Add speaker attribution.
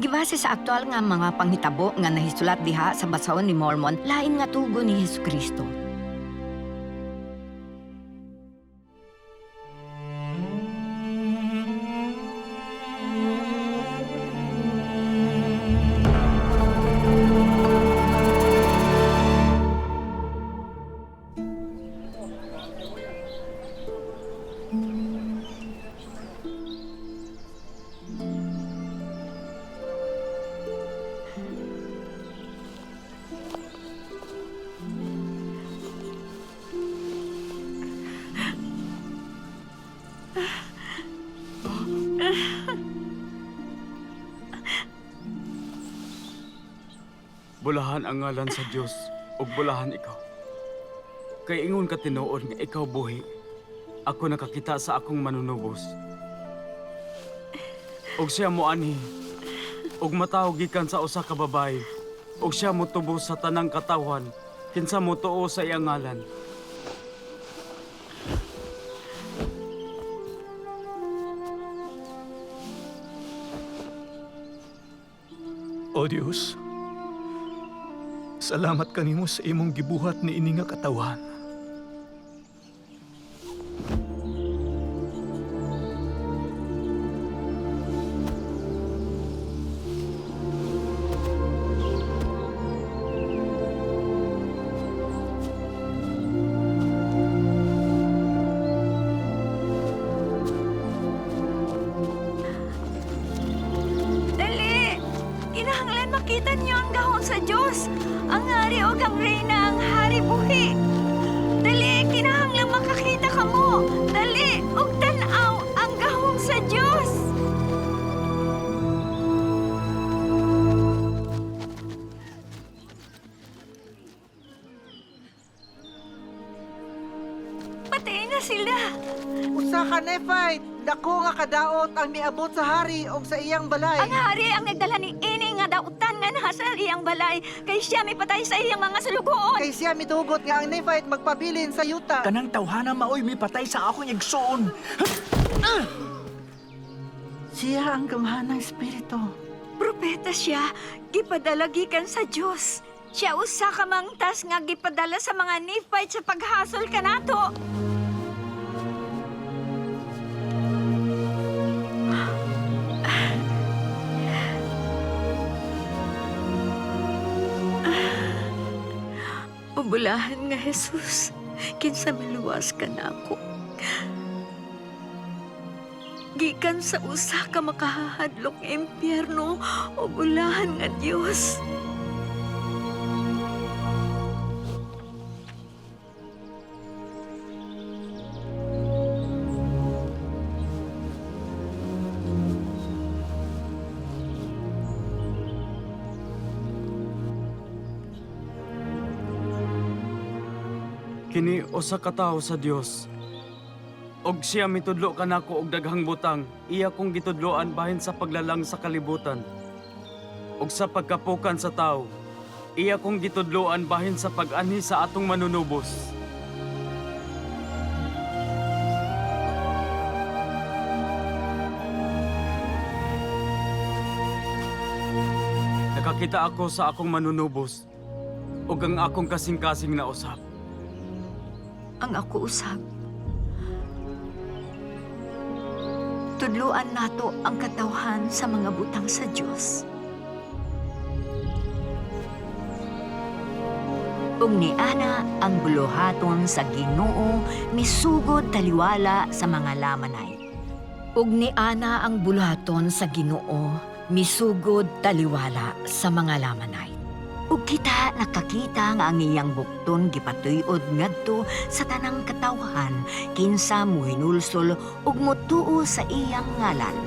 Speaker 1: Gibase sa aktual nga mga panghitabo nga nahisulat diha sa basahon ni Mormon, lain nga tugo ni Hesukristo.
Speaker 2: Bulahan ang ngalan sa Dios ug bulahan ikaw. Kay ingon ka tinuod nga ikaw buhi, ako nakakita sa akong manunubos. Ug siya mo anhi, ug matawag gikan sa usa ka babaye, ug siya mo tubos sa tanang katawhan, kinsa mo tuo sa iyang ngalan.
Speaker 3: O Diyos, salamat kanimo sa imong gibuhat ni ini nga katawan.
Speaker 4: Dali! Kinahanglan makita niyo ang gahom sa Diyos. Ang hari o ang reyna ang hari buhi. Dali! Kinahanglan makakita ka mo. Dali! Og tanaw ang gahom sa Diyos. Patay na sila.
Speaker 5: Usa ka Nephite, dako nga kadaot ang miabot sa hari o sa iyang balay.
Speaker 4: Ang hari ang nagdala ni ini nga dautan nga naha sa iyang balay. Kay siya may patay sa iyang mga sulugoon.
Speaker 5: Kay siya mitugot nga ang Nephite magpabilin sa yuta.
Speaker 6: Kanang tawhana maoy may patay sa akong igsoon.
Speaker 5: Siya ang gamhanang espiritu.
Speaker 4: Propeta siya, gipadala gikan sa Dios. Siya usa ka mangtas nga gipadala sa mga Nephite sa paghasol kanato. Ubulahan nga Jesus, kinsa maluwas ka na ako. Gikan sa usa ka makahadlok nga impyerno, ubulahan nga Dios.
Speaker 2: Kini usa ka tawo sa Dios. Og siya mitudlo kanako og daghang butang, iya kong gitudloan bahin sa paglalang sa kalibutan. Og sa pagkapukan sa tawo, iya kong gitudloan bahin sa pag-anhi sa atong manunubos. Nakakita ako sa akong manunubos ug ang akong kasing-kasing na usab.
Speaker 4: Ang ako usab. Tudluan nato ang katawhan sa mga butang sa Dios. Ug ni ana ang buluhaton sa Ginoo misugod taliwala sa mga lamanay.
Speaker 1: Ug ni ana ang bulaton sa Ginoo, misugod taliwala sa mga lamanay.
Speaker 4: Ug kita nakakita nga ang iyang bukton gipatuyod ngadto sa tanang katawhan kinsa mohinulsol ug motuo sa iyang ngalan.